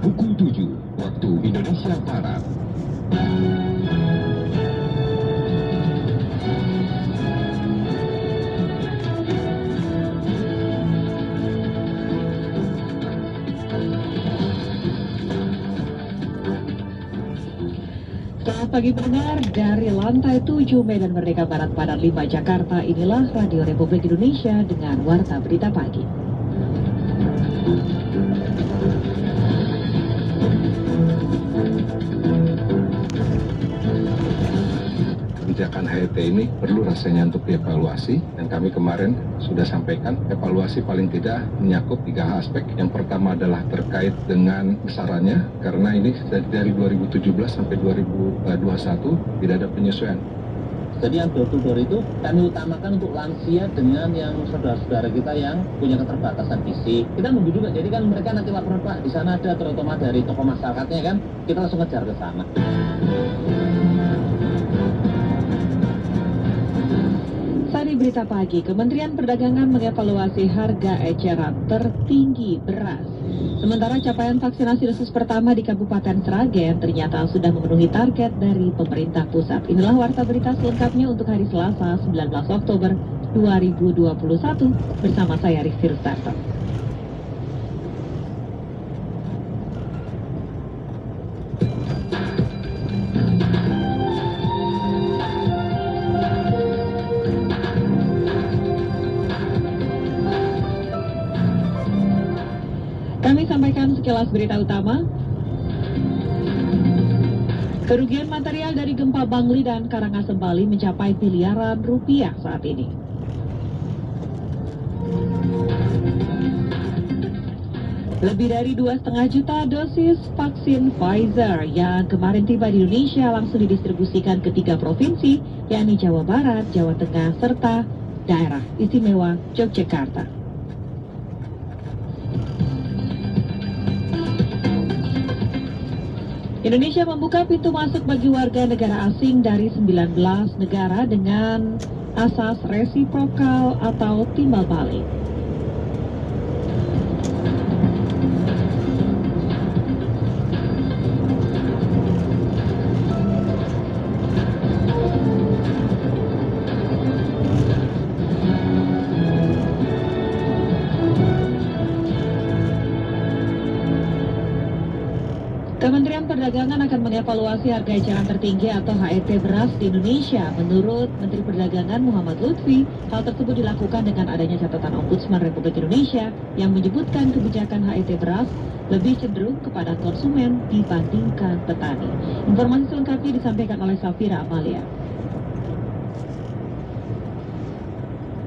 pukul 7 waktu Indonesia Barat. Selamat pagi pendengar, dari lantai 7 Medan Merdeka Barat Padan 5 Jakarta, inilah Radio Republik Indonesia dengan Warta Berita Pagi. Kebijakan HET ini perlu rasanya untuk dievaluasi, dan kami kemarin sudah sampaikan evaluasi paling tidak menyakup 3 aspek. Yang pertama adalah terkait dengan besarannya, karena ini dari 2017 sampai 2021 tidak ada penyesuaian. Jadi yang door-to-door itu kami utamakan untuk lansia dengan yang saudara-saudara kita yang punya keterbatasan fisik. Kita nunggu juga, jadi kan mereka nanti lapor, Pak, di sana ada terutama dari tokoh masyarakatnya kan, kita langsung ngejar ke sana. Sari Berita Pagi, Kementerian Perdagangan mengevaluasi harga eceran tertinggi beras. Sementara capaian vaksinasi dosis pertama di Kabupaten Sragen ternyata sudah memenuhi target dari pemerintah pusat. Inilah Warta Berita selengkapnya untuk hari Selasa 19 Oktober 2021 bersama saya Rizky Rustarto. Kami sampaikan sekilas berita utama. Kerugian material dari gempa Bangli dan Karangasem Bali mencapai miliaran rupiah saat ini. Lebih dari 2,5 juta dosis vaksin Pfizer yang kemarin tiba di Indonesia langsung didistribusikan ke 3 provinsi, yakni Jawa Barat, Jawa Tengah, serta daerah istimewa Yogyakarta. Indonesia membuka pintu masuk bagi warga negara asing dari 19 negara dengan asas resiprokal atau timbal balik. Kementerian Perdagangan akan mengevaluasi harga eceran tertinggi atau HET beras di Indonesia. Menurut Menteri Perdagangan Muhammad Lutfi, hal tersebut dilakukan dengan adanya catatan Ombudsman Republik Indonesia yang menyebutkan kebijakan HET beras lebih cenderung kepada konsumen dibandingkan petani. Informasi selengkapnya disampaikan oleh Safira Amalia.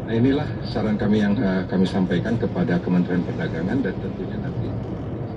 Nah, inilah saran kami yang kami sampaikan kepada Kementerian Perdagangan, dan tentunya nanti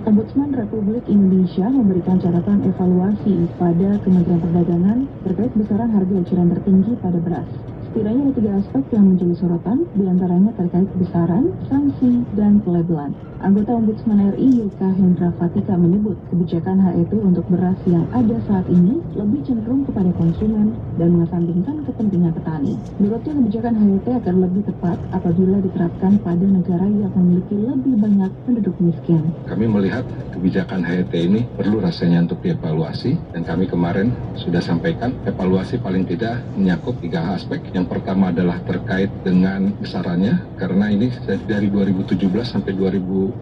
Ombudsman Republik Indonesia memberikan catatan evaluasi pada Kementerian Perdagangan terkait besaran harga eceran tertinggi pada beras. Setidaknya ada 3 aspek yang menjadi sorotan, diantaranya terkait besaran, sanksi, dan pelabelan. Anggota Ombudsman RI Yuka Hendra Fatika menyebut kebijakan HET untuk beras yang ada saat ini lebih cenderung kepada konsumen dan mengesampingkan kepentingan petani. Menurutnya kebijakan HET akan lebih tepat apabila diterapkan pada negara yang memiliki lebih banyak penduduk miskin. kami melihat kebijakan HET ini perlu rasanya untuk dievaluasi, dan kami kemarin sudah sampaikan evaluasi paling tidak menyakup 3 aspek. Yang pertama adalah terkait dengan besarannya, karena ini dari 2017 sampai 2021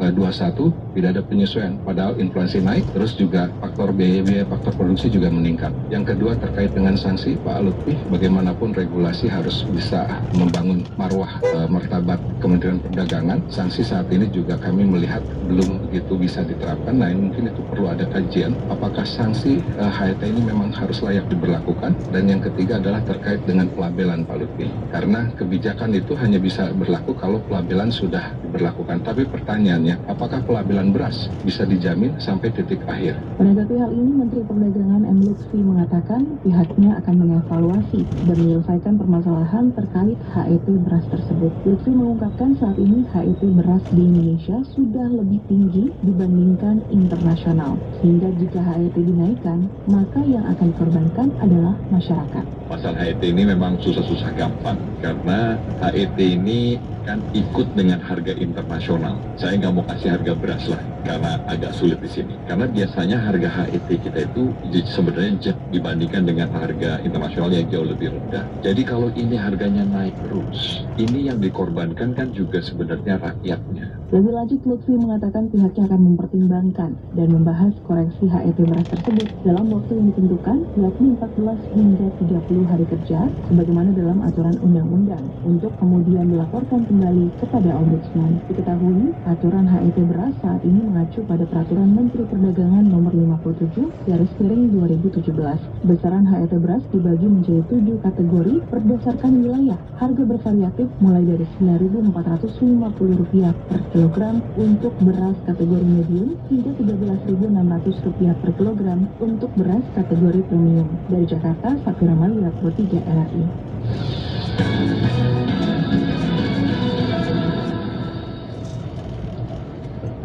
tidak ada penyesuaian, padahal inflasi naik, terus juga faktor biaya faktor produksi juga meningkat. Yang kedua terkait dengan sanksi, Pak Lutfi, bagaimanapun regulasi harus bisa membangun marwah martabat Kementerian Perdagangan. Sanksi saat ini juga kami melihat belum begitu bisa diterapkan. Nah, mungkin itu perlu ada kajian apakah sanksi HET ini memang harus layak diberlakukan. Dan yang ketiga adalah terkait dengan pelabelan, Pak Lutfi, karena kebijakan itu hanya bisa berlaku kalau pelabelan sudah diberlakukan. Tapi pertanyaannya, apakah pelabelan beras bisa dijamin sampai titik akhir? Menanggapi hal ini, Menteri Perdagangan M. Lutfi mengatakan pihaknya akan mengevaluasi dan menyelesaikan permasalahan terkait HET beras tersebut. Lutfi mengungkapkan saat ini HET beras di Indonesia sudah lebih tinggi dibandingkan internasional, sehingga jika HET dinaikkan, maka yang akan dikorbankan adalah masyarakat. Pasal HET ini memang susah-susah susah gampang, karena HET ini kan ikut dengan harga internasional. Saya nggak mau kasih harga beras lah, karena agak sulit di sini. Karena biasanya harga HET kita itu sebenarnya dibandingkan dengan harga internasional yang jauh lebih rendah. Jadi kalau ini harganya naik terus, ini yang dikorbankan kan juga sebenarnya rakyatnya. Lebih lanjut, Lutfi mengatakan pihaknya akan mempertimbangkan dan membahas koreksi HET beras tersebut dalam waktu yang ditentukan, yakni 14 hingga 30 hari kerja, sebagaimana dalam aturan undang-undang, untuk kemudian dilaporkan kembali kepada Ombudsman. Diketahui, aturan HET beras saat ini mengacu pada Peraturan Menteri Perdagangan Nomor 57/2017. Besaran HET beras dibagi menjadi 7 kategori berdasarkan wilayah. Harga bervariatif mulai dari Rp9.450 per kilogram untuk beras kategori medium hingga Rp13.600 per kilogram untuk beras kategori premium. Dari Jakarta, Safira Malia, Pro 3 RRI.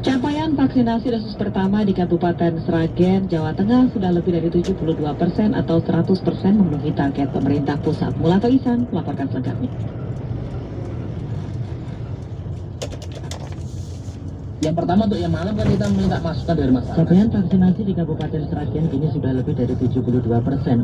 Capaian vaksinasi dosis pertama di Kabupaten Sragen, Jawa Tengah sudah lebih dari 72% atau 100% memenuhi target pemerintah pusat. Mulato Isan melaporkan selengkapnya. Yang pertama untuk yang malam kan kita minta masukan dari masyarakat. Capaian vaksinasi di Kabupaten Sragen kini sudah lebih dari 72%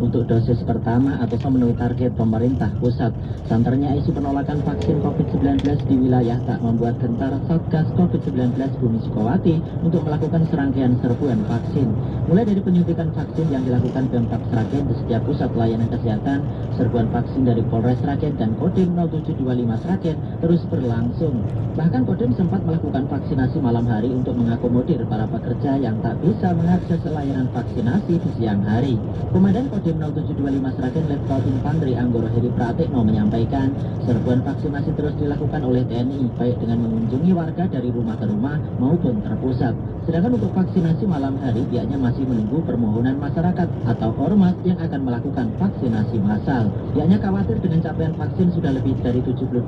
untuk dosis pertama atau memenuhi target pemerintah pusat. Santernya isu penolakan vaksin COVID-19 di wilayah tak membuat gentar Satgas COVID-19 Bumi Sukawati untuk melakukan serangkaian serbuan vaksin. Mulai dari penyuntikan vaksin yang dilakukan Pemkab Sragen di setiap pusat layanan kesehatan, serbuan vaksin dari Polres Sragen dan Kodim 0725 Sragen terus berlangsung. Bahkan Kodim sempat melakukan vaksinasi malam hari untuk mengakomodir para pekerja yang tak bisa mengakses layanan vaksinasi di siang hari. Komandan Kodim 0725 Sragen Letkol Infantri Anggoro Heri Pratikno menyampaikan, serbuan vaksinasi terus dilakukan oleh TNI, baik dengan mengunjungi warga dari rumah ke rumah maupun terpusat. Sedangkan untuk vaksinasi malam hari, pihaknya masih menunggu permohonan masyarakat atau ormas yang akan melakukan vaksinasi massal. Pihaknya khawatir dengan capaian vaksin sudah lebih dari 72%,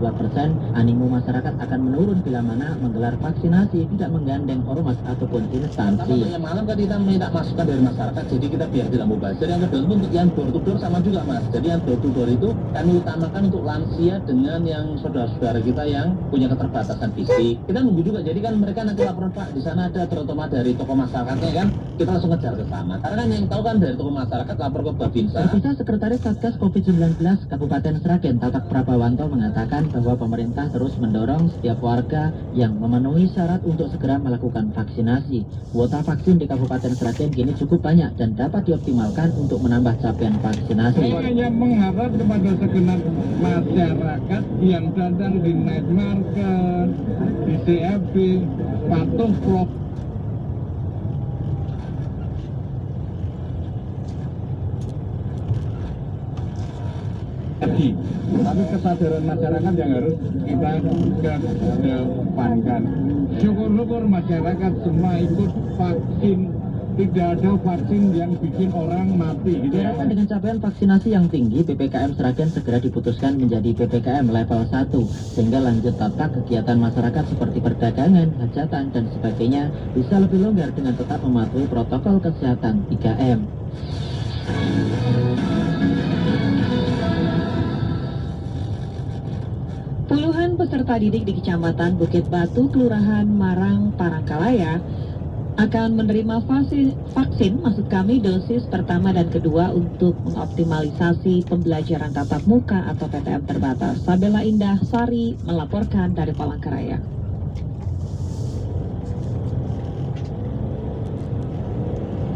animo masyarakat akan menurun bila mana menggelar vaksinasi tidak menggandeng ormas ataupun instansi. Yang malam kan kita minta masukan dari masyarakat, jadi kita biar tidak mubazir. Yang kedua untuk yang door to door sama juga Mas. Jadi yang door to door itu kami utamakan untuk lansia dengan yang saudara-saudara kita yang punya keterbatasan fisik. Kita nunggu juga, jadi kan mereka nanti laporan Pak di sana ada terutama dari tokoh masyarakatnya kan, kita langsung ngejar ke sana. Karena kan yang tahu kan dari tokoh masyarakat lapor ke Babinsa. Terpisah Sekretaris Satgas COVID-19 Kabupaten Sragen Tatak Prabawanto mengatakan bahwa pemerintah terus mendorong setiap warga yang memenuhi syarat untuk segera melakukan vaksinasi. Kuota vaksin di Kabupaten Sragen kini cukup banyak dan dapat dioptimalkan untuk menambah capaian vaksinasi. Saya hanya mengharap kepada segenap masyarakat yang datang di night market, di CFD, patuh protokol. Tapi kesadaran masyarakat yang harus kita kedepankan. Syukur-syukur masyarakat semua ikut vaksin. Tidak ada vaksin yang bikin orang mati gitu ya. Dengan capaian vaksinasi yang tinggi, PPKM Sragen segera diputuskan menjadi PPKM level 1 sehingga lanjut tata kegiatan masyarakat seperti perdagangan, hajatan, dan sebagainya bisa lebih longgar dengan tetap mematuhi protokol kesehatan 3M. Puluhan peserta didik di Kecamatan Bukit Batu, Kelurahan Marang, Parangkalaya akan menerima vaksin, maksud kami dosis pertama dan kedua untuk mengoptimalisasi pembelajaran tatap muka atau PTM terbatas. Sabella Indah Sari melaporkan dari Palangkaraya.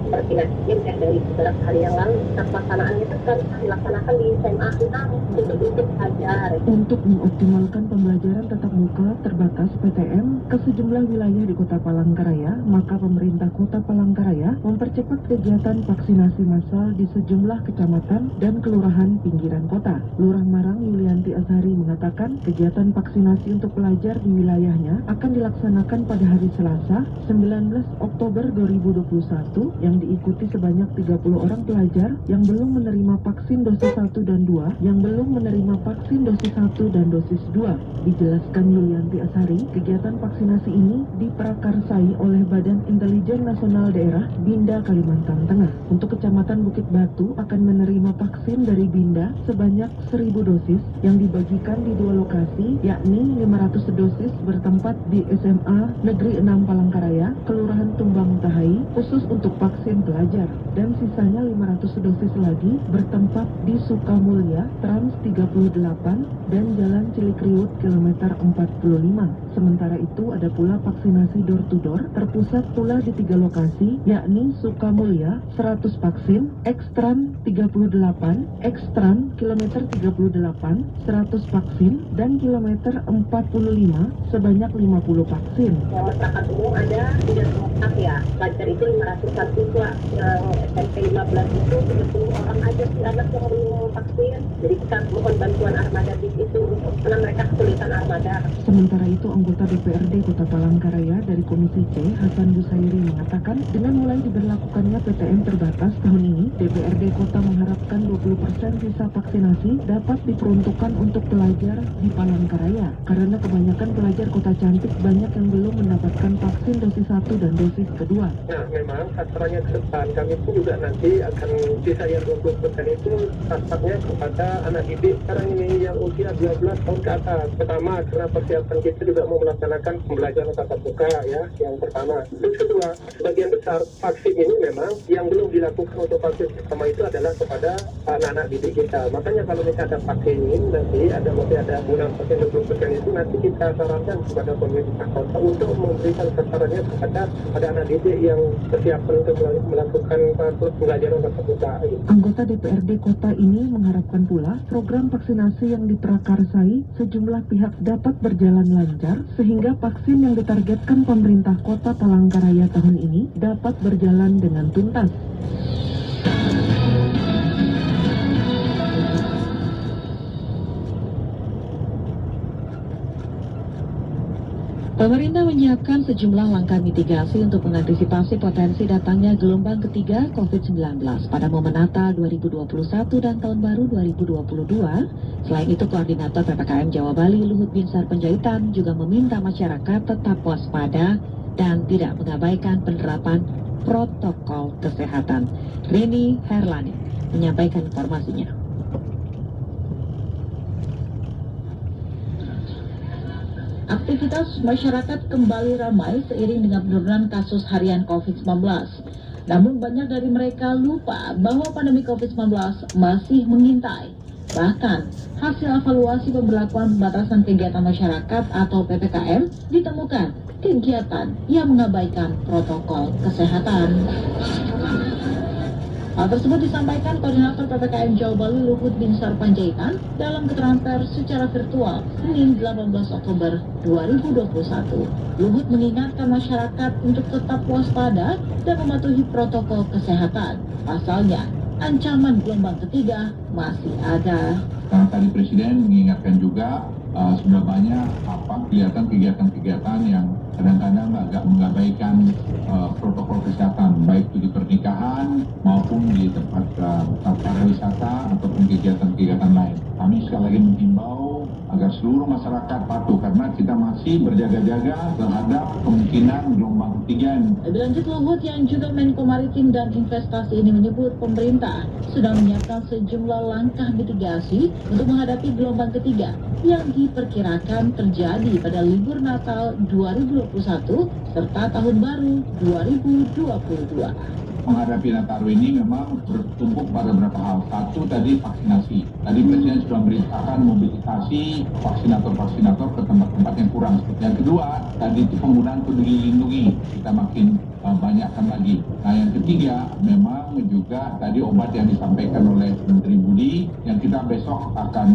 Vaksinasi dari beberapa hari yang lalu, pelaksanaannya itu kan dilaksanakan di SMA 6 untuk ajar. Untuk mengoptimalkan pembelajaran tatap muka terbatas PTM ke sejumlah wilayah di Kota Palangkaraya, maka pemerintah Kota Palangkaraya mempercepat kegiatan vaksinasi massal di sejumlah kecamatan dan kelurahan pinggiran kota. Lurah Marang Yulianti Azhari mengatakan kegiatan vaksinasi untuk pelajar di wilayahnya akan dilaksanakan pada hari Selasa 19 Oktober 2021 yang diikuti sebanyak 30 orang pelajar yang belum menerima vaksin dosis 1 dan 2, yang belum menerima vaksin dosis 1 dan dosis 2. Dijelaskan Yulianti Asari, kegiatan vaksinasi ini diprakarsai oleh Badan Intelijen Nasional Daerah Binda Kalimantan Tengah. Untuk Kecamatan Bukit Batu akan menerima vaksin dari Binda sebanyak 1.000 dosis yang dibagikan di 2 lokasi, yakni 500 dosis bertempat di SMA Negeri 6 Palangkaraya, Kelurahan Tumbang Tahai, khusus untuk vaksin pelajar, dan sisanya 500 dosis lagi bertempat di Sukamulya, Trans 38, dan Jalan Cilikriwut kilometer 45. Sementara itu ada pula vaksinasi door to door terpusat pula di 3 lokasi, yakni Sukamulya 100 vaksin, Ekstran 38, Ekstran kilometer 38 100 vaksin, dan kilometer 45 sebanyak 50 vaksin. Yang masyarakat umum ada 3 kelompok ya. Pelajar itu 501 siswa, yang SMP 15 itu 30 orang aja sih anak yang belum vaksin. Jadi kita mohon bantuan armada bis itu karena mereka kesulitan armada. Sementara itu anggota DPRD Kota Palangkaraya dari Komisi C, Hasan Busairi mengatakan dengan mulai diberlakukannya PTM terbatas tahun ini, DPRD Kota mengharapkan 20% sisa vaksinasi dapat diperuntukkan untuk pelajar di Palangkaraya. Karena kebanyakan pelajar Kota Cantik banyak yang belum mendapatkan vaksin dosis 1 dan dosis kedua. Nah, memang sasarannya ke depan kami pun juga nanti akan sisa yang 20% itu sasarnya kepada anak didik sekarang ini yang usia 12 tahun ke atas. Pertama, karena persiapan kita juga mau melaksanakan pembelajaran tatap muka ya, yang pertama. Terus kedua, sebagian besar vaksin ini memang yang belum dilakukan untuk vaksin pertama itu adalah kepada anak-anak didik kita. Makanya kalau misalnya ada vaksin ini nanti masih ada bulan vaksin 20% itu nanti kita sarankan kepada pemerintah kota untuk memberikan sasarannya kepada anak didik yang persiapan untuk melakukan pembelajaran tatap muka. Anggota DPRD Kota ini mengharapkan pula program vaksinasi yang diprakarsai sejumlah pihak dapat berjalan lancar sehingga vaksin yang ditargetkan pemerintah Kota Palangkaraya tahun ini dapat berjalan dengan tuntas. Pemerintah menyiapkan sejumlah langkah mitigasi untuk mengantisipasi potensi datangnya gelombang ketiga COVID-19 pada momen Natal 2021 dan Tahun Baru 2022. Selain itu, Koordinator PPKM Jawa Bali Luhut Binsar Panjaitan juga meminta masyarakat tetap waspada dan tidak mengabaikan penerapan protokol kesehatan. Rini Herlani menyampaikan informasinya. Aktivitas masyarakat kembali ramai seiring dengan penurunan kasus harian COVID-19. Namun banyak dari mereka lupa bahwa pandemi COVID-19 masih mengintai. Bahkan, hasil evaluasi pemberlakuan pembatasan kegiatan masyarakat atau PPKM ditemukan kegiatan yang mengabaikan protokol kesehatan. Hal tersebut disampaikan Koordinator PPKM Jawa Bali Luhut Binsar Panjaitan dalam keterangan pers secara virtual Senin 18 Oktober 2021. Luhut mengingatkan masyarakat untuk tetap waspada dan mematuhi protokol kesehatan. Pasalnya, ancaman gelombang ketiga masih ada. Karena tadi Presiden mengingatkan juga sudah banyak kegiatan-kegiatan yang kadang-kadang agak mengabaikan protokol kesehatan, baik itu di pernikahan maupun di tempat pariwisata ataupun kegiatan-kegiatan lain. Kami sekali lagi menghimbau agar seluruh masyarakat patuh karena kita masih berjaga-jaga terhadap kemungkinan gelombang ketiga. Lebih lanjut, Luhut yang juga Menko Maritim dan Investasi ini menyebut pemerintah sudah menyiapkan sejumlah langkah mitigasi untuk menghadapi gelombang ketiga yang diperkirakan terjadi pada libur Natal 2021 serta Tahun Baru 2022. Menghadapi Nataru ini memang bertumbuh pada beberapa hal. Satu tadi vaksinasi. Tadi Presiden sudah memerintahkan mobilisasi vaksinator-vaksinator ke tempat-tempat yang kurang. Yang kedua, tadi itu penggunaan peduli lindungi. Kita makin banyakkan lagi. Nah, yang ketiga, memang juga tadi obat yang disampaikan oleh Menteri Budi, yang kita besok akan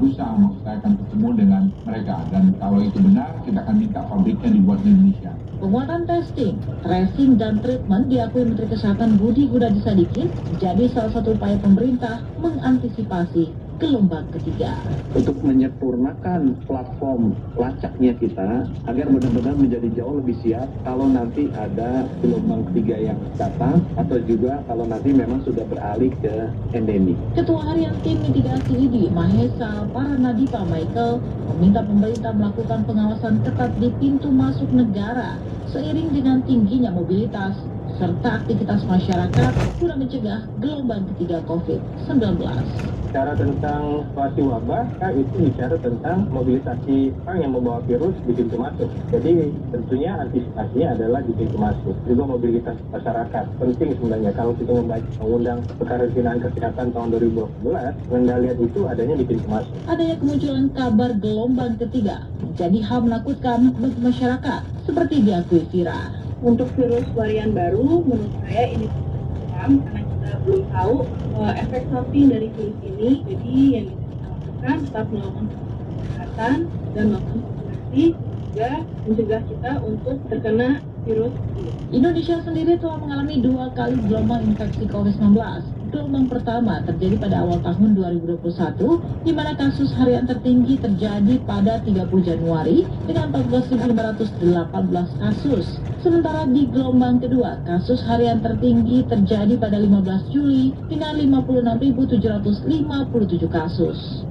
saya akan ketemu dengan mereka. Dan kalau itu benar, kita akan minta pabriknya dibuat di Indonesia. Penguatan testing, tracing, dan treatment diakui Menteri Kesehatan Budi Gunadisadikin jadi salah satu upaya pemerintah mengantisipasi gelombang ketiga. Untuk menyempurnakan platform pelacaknya kita agar benar-benar menjadi jauh lebih siap kalau nanti ada gelombang ketiga yang datang atau juga kalau nanti memang sudah beralih ke endemi. Ketua Harian Tim Mitigasi IDI, Mahesa Paranadipa Michael, meminta pemerintah melakukan pengawasan ketat di pintu masuk negara seiring dengan tingginya mobilitas serta aktivitas masyarakat guna mencegah gelombang ketiga COVID-19. Bicara tentang situasi wabah, itu bicara tentang mobilisasi orang yang membawa virus di pintu masuk. Jadi tentunya antisipasinya adalah di pintu masuk. Juga mobilitas masyarakat penting sebenarnya. Kalau kita membaca undang kekarantinaan kesehatan tahun 2012, pengendalian itu adanya di pintu masuk. Adanya kemunculan kabar gelombang ketiga menjadi hal menakutkan bagi masyarakat, seperti diakui Vira. Untuk virus varian baru, menurut saya ini karena kita belum tahu efek samping dari virus ini. Jadi yang kita lakukan tetap melakukan kesehatan dan melakukan vaksinasi juga mencegah kita untuk terkena virus ini. Indonesia sendiri telah mengalami 2 kali gelombang infeksi COVID-19. Gelombang pertama terjadi pada awal tahun 2021, di mana kasus harian tertinggi terjadi pada 30 Januari dengan 14.518 kasus. Sementara di gelombang kedua, kasus harian tertinggi terjadi pada 15 Juli dengan 56.757 kasus.